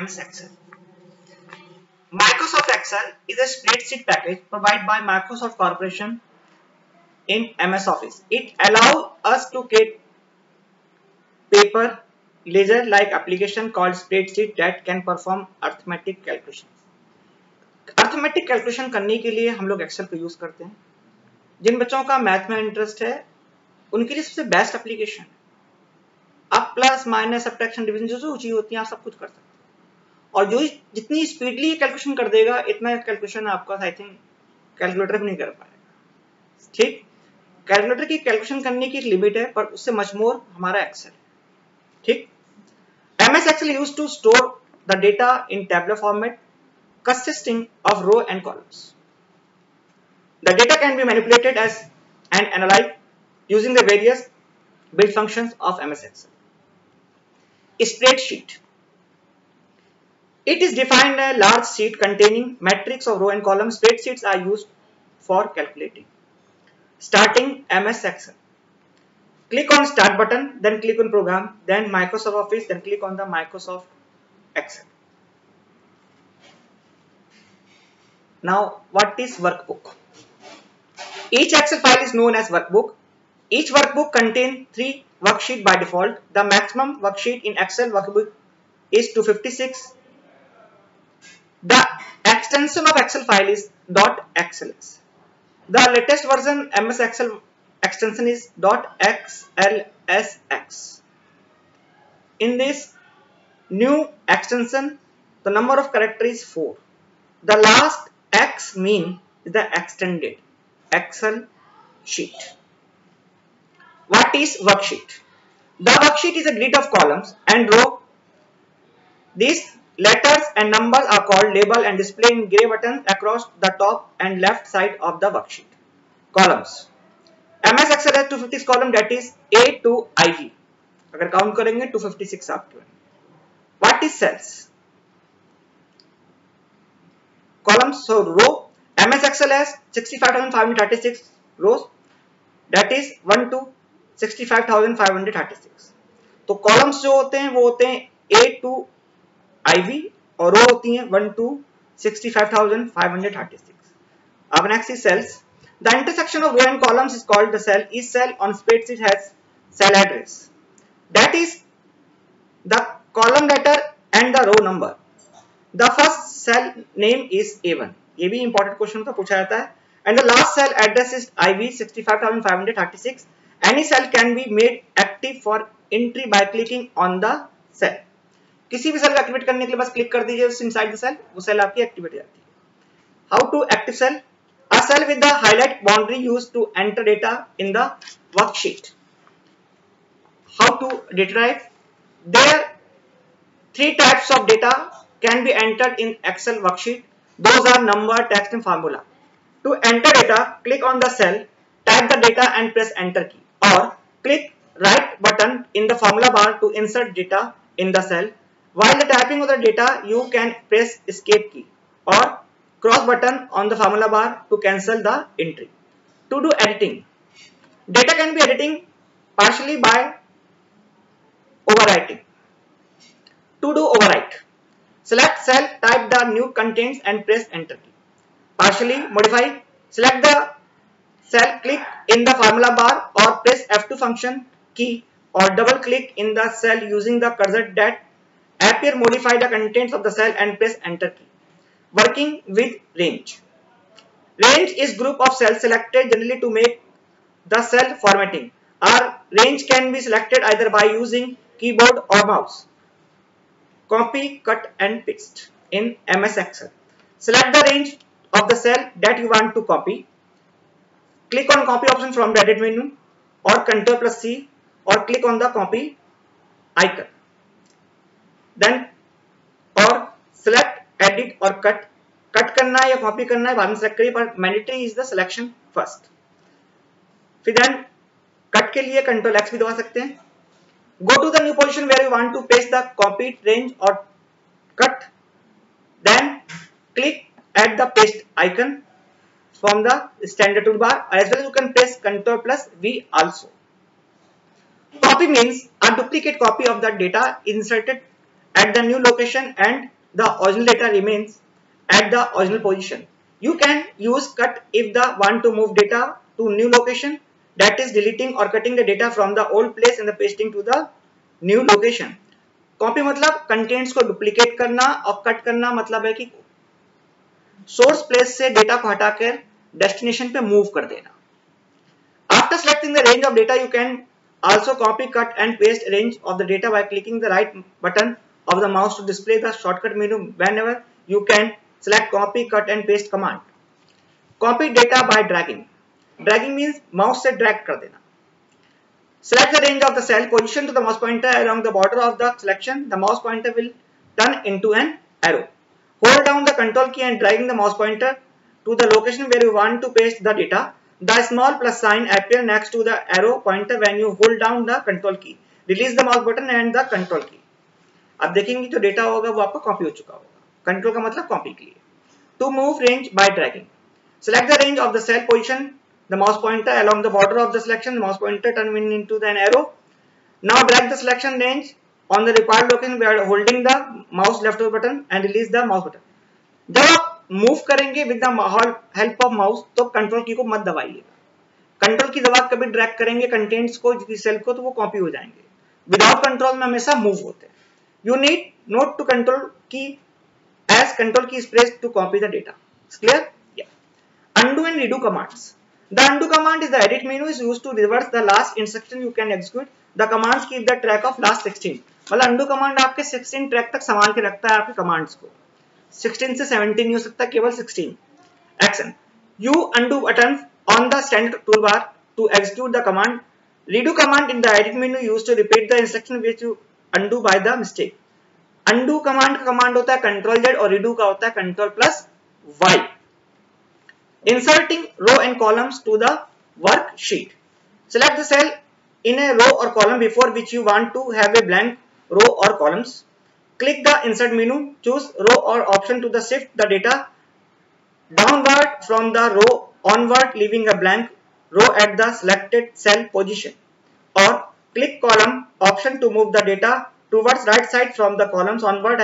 MS Excel. Microsoft Excel is a spreadsheet package provided by Microsoft Corporation in MS Office. It allows us to create paper ledger-like application called spreadsheet that can perform arithmetic calculations. Arithmetic calculation करने के लिए हम लोग Excel को use करते हैं. जिन बच्चों का मैथ में इंटरेस्ट है उनके लिए सबसे बेस्ट एप्लीकेशन है. आप प्लस माइनस सब्ट्रैक्शन डिवीजन जो चीज होती है आप सब कुछ कर सकते हैं और जो जितनी स्पीडली कैलकुलेशन कर देगा इतना कैलकुलेशन आपका आई थिंक कैलकुलेटर भी नहीं कर पाएगा. ठीक, कैलकुलेटर की कैलकुलेशन करने की एक लिमिट है पर उससे मच मोर हमारा एक्सेल. ठीक, MS Excel used to store the data in tabular format consisting of row and columns. The data can be manipulated as and analyzed using the various built functions of MS Excel. Spreadsheet. It is defined a large sheet containing matrix of row and column. Spreadsheets are used for calculating. Starting MS Excel. Click on Start button, then click on Program, then Microsoft Office, then click on the Microsoft Excel. Now, what is workbook? Each Excel file is known as workbook. Each workbook contains 3 worksheets by default. The maximum worksheet in Excel workbook is 256. The extension of Excel file is .xls. The latest version MS Excel extension is .xlsx. In this new extension, the number of characters is 4. The last X mean is the extended Excel sheet. What is worksheet? The worksheet is a grid of columns and rows. These letters and numbers are called label and displayed in gray buttons across the top and left side of the worksheet. Columns. MS Excel has 256 column, that is A to IV. अगर count करेंगे 256 आपके. What is cells? Columns, so row. MS Excel has 65,536 rows, that is 1 to 65,536. तो columns जो होते हैं वो होते हैं A to IV और row होती हैं 1 to 65,536. अब next is cells. The intersection of row and columns is called the cell. Each cell on spreadsheet has cell address. That is the column letter and the row number. The first cell name is A1. ये भी important question का पूछा जाता है. And the last cell address is IV 65,536. Any cell can be made active for entry by clicking on the cell. किसी भी cell को activate करने के लिए बस क्लिक कर दीजिए inside the cell, वो सेल आपकी एक्टिवेट हो जाती है. How to active cell? A cell with the highlight boundary used to enter data in the worksheet. How to derive? There 3 types of data can be entered in Excel worksheet. Those are number, text and formula. To enter data, click on the cell, type the data and press enter key, or click right button in the formula bar to insert data in the cell. While the typing of the data, you can press escape key or cross button on the formula bar to cancel the entry. To do editing, data can be editing partially by overwriting. To do overwrite, select cell, type the new contents and press enter key. Partially modify, select the cell, click in the formula bar or press F2 function key or double click in the cell using the cursor that appear, modify the contents of the cell and press enter key. Working with range. Range is group of cells selected generally to make the cell formatting. Our range can be selected either by using keyboard or mouse. Copy, cut and paste in MS Excel. Select the range of the cell that you want to copy. Click on copy option from the edit menu or Ctrl+C or click on the copy icon. Then or select edit or cut. Cut करना है या copy करना है बाद में select करिए, पर mandatory is the selection first. फिर देन कट के लिए Ctrl+X भी दबा सकते हैं. Go to the new position where you want to paste the copied range or cut. Then click at the paste icon from the standard toolbar. As well as you can press Ctrl+V also. Copy means a duplicate copy of the data inserted at the new location and the original data remains at the original position. You can use cut if the want to move data to new location, that is deleting or cutting the data from the old place and the pasting to the new location. Copy मतलब contents को duplicate करना और cut करना मतलब है कि source place से data को हटाकर डेस्टिनेशन पे मूव कर देना. After selecting the range of data, you can also copy, cut and paste range of the data by clicking the right button of the mouse to display the shortcut menu. Whenever you can select copy, cut and paste command. Copy data by dragging. Dragging means mouse से drag कर देना. Select the range of the cell, position to the mouse pointer along the border of the selection. The mouse pointer will turn into an arrow. Hold down the control key and dragging the mouse pointer to the location where you want to paste the data. The small plus sign appears next to the arrow pointer when you hold down the control key. Release the mouse button and the control key. अब देखेंगे जो data होगा वो आपका copy हो चुका होगा. Control का मतलब कॉपी के लिए. To move range by dragging. Select the range of the cell, position the mouse pointer along the border of the selection. The mouse pointer turn into an arrow. Now drag the selection range on the required location by holding the mouse left button and release the mouse button. जब आप move करेंगे with the help of mouse तो control की को मत दबाइएगा. Control की दबा कभी ड्रैग करेंगे कंटेंट्स को सेल को तो वो कॉपी हो जाएंगे. विदाउट कंट्रोल में हमेशा मूव होते हैं. You need note to control की as control key is pressed to copy the data. It's clear? Yeah. Undo and redo commands. The undo command is the edit menu is used to reverse the last instruction you can execute. The commands keep the track of last 16. मतलब undo command आपके 16 track तक संभाल के रखता है आपके commands को. 16 से 17 नहीं हो सकता, केवल 16. Action. You undo button on the standard toolbar to execute the command. Redo command in the edit menu used to repeat the instruction which you undo by the mistake. Undo command का command होता है control Z और redo का होता है control plus Y. Inserting row and columns to the worksheet. Select the cell in a row or column before which you want to have a blank row or columns. Click the insert menu, choose row or option to the shift the data downward from the row onward, leaving a blank row at the selected cell position, or click column option to move the data towards right side from the columns onward,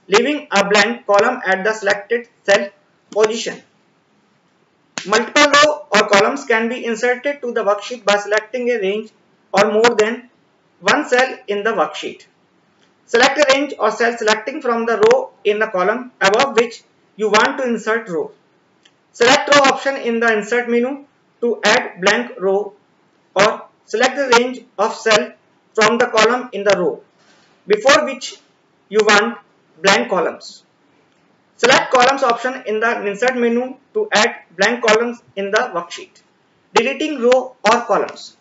leaving a blank column at the selected cell position. Multiple row or columns can be inserted to the worksheet by selecting a range or more than one cell in the worksheet. Select a range or cell selecting from the row in the column above which you want to insert row. Select row option in the insert menu to add blank row, or select the range of cell from the column in the row before which you want blank columns. Select columns option in the insert menu to add blank columns in the worksheet. Deleting row or columns.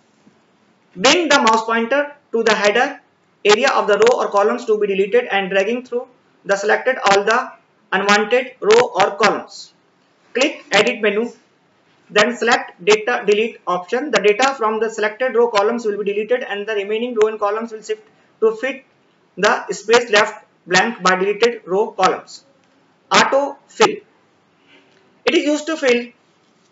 Bring the mouse pointer to the header area of the row or columns to be deleted and dragging through the selected all the unwanted row or columns. Click edit menu, then select data delete option. The data from the selected row columns will be deleted and the remaining row and columns will shift to fit the space left blank by deleted row columns. Auto fill. It is used to fill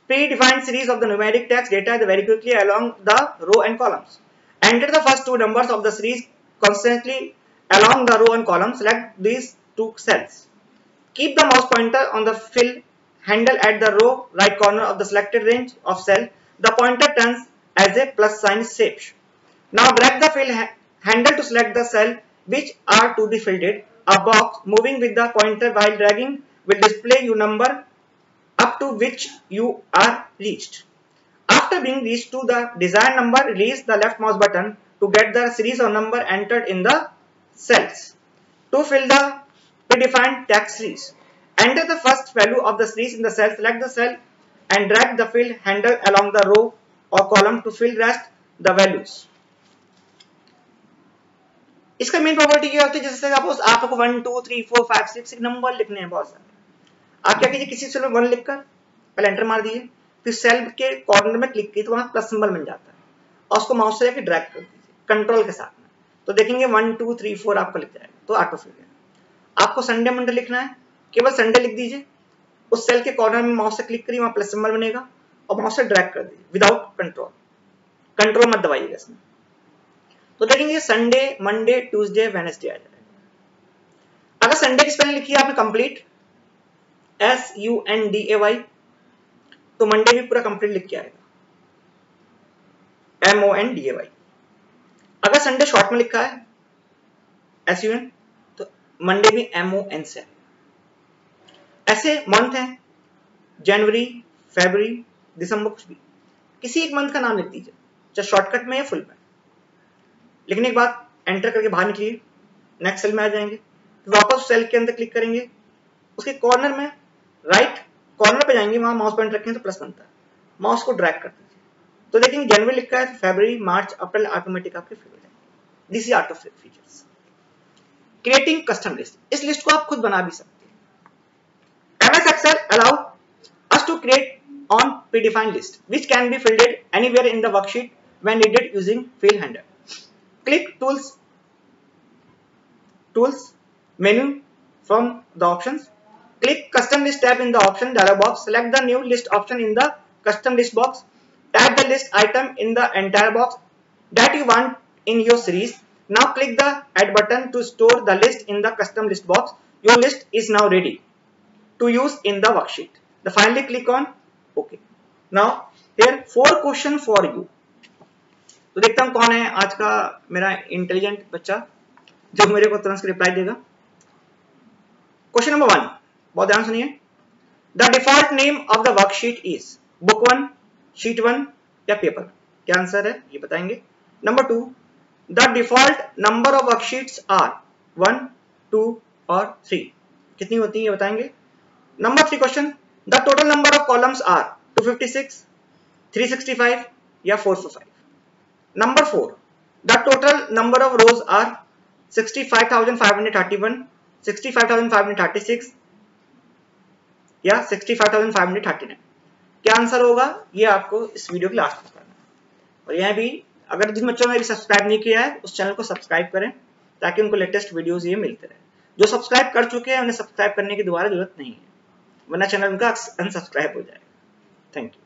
predefined series of the numeric text data very quickly along the row and columns. Enter the first two numbers of the series constantly along the row and column. Select these two cells. Keep the mouse pointer on the fill handle at the row right corner of the selected range of cell. The pointer turns as a plus sign shape. Now drag the fill handle to select the cell which are to be filled. A box moving with the pointer while dragging will display you number up to which you are reached. After being reached to the desired number, release the left mouse button to get the series or number entered in the cells. To fill the predefined text series, enter the first value of the series in the cell, select the cell and drag the fill handle along the row or column to fill rest the values. इसका main property क्या होती है, जैसे suppose आपको 1 2 3 4 5 6 number लिखने हैं बहुत सारे. आप क्या कीजिए, किसी सेल में 1 लिखकर पहले एंटर मार दीजिए, फिर सेल के कॉर्नर में क्लिक कीजिए तो वहां प्लस सिंबल बन जाता है और उसको माउस से लेकर ड्रैग कर दीजिए कंट्रोल के साथ में, तो देखेंगे 1 2 3 4 आपका लिख जाएगा, तो ऑटो फिल है. आपको संडे मंडे लिखना है, केवल संडे लिख दीजिए, उस सेल के कॉर्नर में माउस से क्लिक करिए, वहां प्लस सिंबल बनेगा और माउस से ड्रैग कर दीजिए विदाउट कंट्रोल. कंट्रोल मत दबाइएगा इसमें, तो देखेंगे संडे मंडे ट्यूसडे वेडनेसडे आ जाएगा. अगर संडे की स्पेलिंग लिखी है आपने कंप्लीट SUNDAY, तो मंडे भी पूरा कंप्लीट लिख के आएगा MONDAY। अगर संडे शॉर्ट में लिखा है SUN, तो मंडे भी MON से। ऐसे मंथ है जनवरी, फरवरी, दिसंबर, कुछ भी किसी एक मंथ का नाम लिख दीजिए, चाहे शॉर्टकट में या फुल में। लिखने के बाद एंटर करके बाहर निकलिए, नेक्स्ट सेल में आ जाएंगे, तो वापस सेल के अंदर क्लिक करेंगे, उसके कॉर्नर में राइट कॉर्नर पे जाएंगे, वहां माउस पॉइंटर रखें तो प्लस बनता है, माउस को ड्रैग कर दीजिए, तो देखेंगे जनवरी लिखा है, फरवरी, मार्च, अप्रैल ऑटोमेटिक आपके फिल हो जाएंगे। This is art of features. Creating custom list, इस लिस्ट को आप खुद बना भी सकते हैं। MS Excel allow us to create on predefined list which can be filled anywhere in the worksheet when needed using fill handler. Click tools menu from the options. Click custom list tab in the option dialog box. Select the new list option in the custom list box. Type the list item in the entire box that you want in your series. Now click the add button to store the list in the custom list box. Your list is now ready to use in the worksheet. Then finally click on OK. Now here 4 question for you. तो देखता हूं कौन है आज का मेरा intelligent बच्चा जो मेरे को तुरंत रिप्लाई देगा। क्वेश्चन नंबर 1, बहुत ध्यान सुनिए। The default name of the worksheet is book 1, sheet 1 या पेपर। क्या आंसर है ये बताएंगे। Number 2, the default number of worksheets are 1, 2 और 3। कितनी होती है ये बताएंगे। Number 3 question, the total number of columns are 256, 365 या 405। Number 4, the total number of rows are 65,531, 65,536 या 65,539। क्या आंसर होगा ये आपको इस वीडियो के लास्ट में बताना है। और यह भी अगर जिन बच्चों ने अभी सब्सक्राइब नहीं किया है उस चैनल को सब्सक्राइब करें ताकि उनको लेटेस्ट वीडियोस ये मिलते रहे। जो सब्सक्राइब कर चुके हैं उन्हें सब्सक्राइब करने की दोबारा जरूरत नहीं है, वरना चैनल उनका अनसब्सक्राइब हो जाएगा। Thank you.